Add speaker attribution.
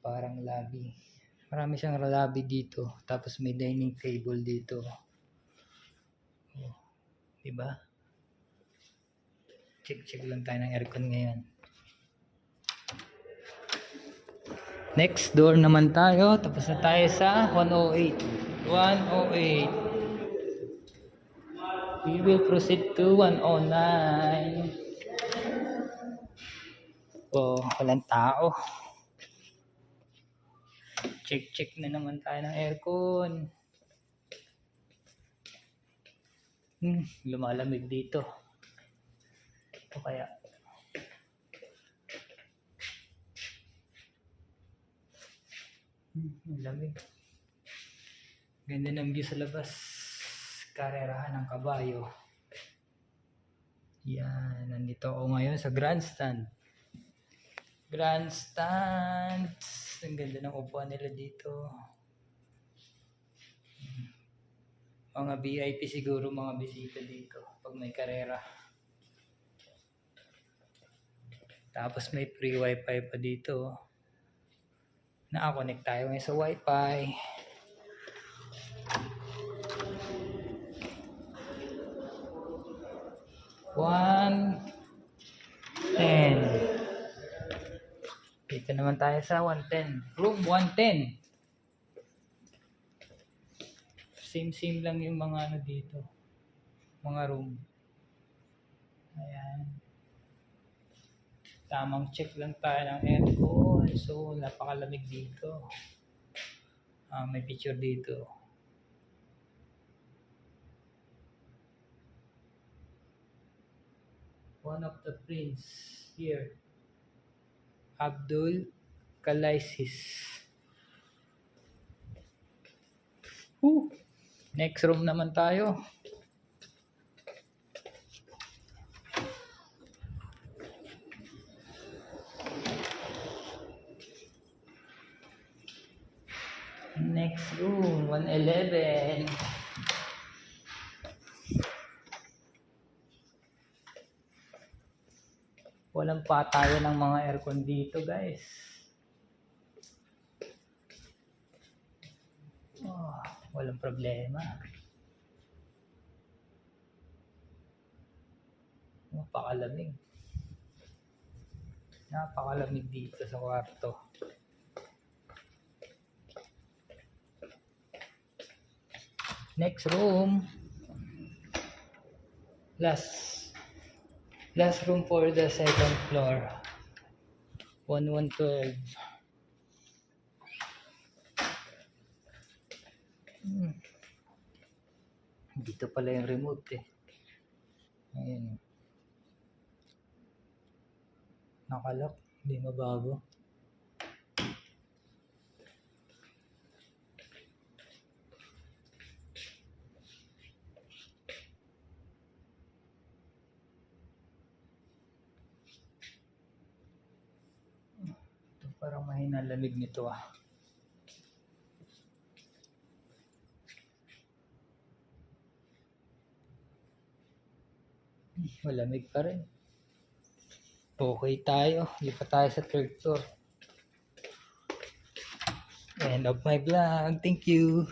Speaker 1: parang lobby. Marami siyang lobby dito. Tapos may dining table dito. Oh, diba? Check lang tayo ng aircon ngayon. Next door naman tayo. Tapos na tayo sa 108. 108. We will proceed to 109. Oh, walang tao. Check na naman tayo ng aircon. Lumalamig dito. Ito kaya. Lamig. Ganda ng view sa labas. Karerahan ng kabayo. Yan. Nandito ako ngayon sa grandstand. Grandstand. Ang ganda ng upuan nila dito. Mga VIP siguro, mga bisita dito pag may karera. Tapos may free wifi pa dito. Nakakonect tayo ngayon sa wifi. One 10. Dito naman tayo sa 110. Room 110. Same lang yung mga ano dito. Mga room. Ayan. Tamang check lang tayo ng aircon. So, napakalamig dito. May picture dito. One of the prince here. Abdul Kalaisis. Next room naman tayo. Next room, 111. Walang patayo ng mga aircon dito, guys. Oh, walang problema. Napakalamig. Napakalamig dito sa kwarto. Next room. Last room for the second floor. 1112. Dito pala yung remote eh. Ayan. Nakalock. Hindi mabago. Ito parang mahina lamig nito ah. Malamig pa rin. Okay tayo. Lipat tayo sa third floor. End of my vlog. Thank you.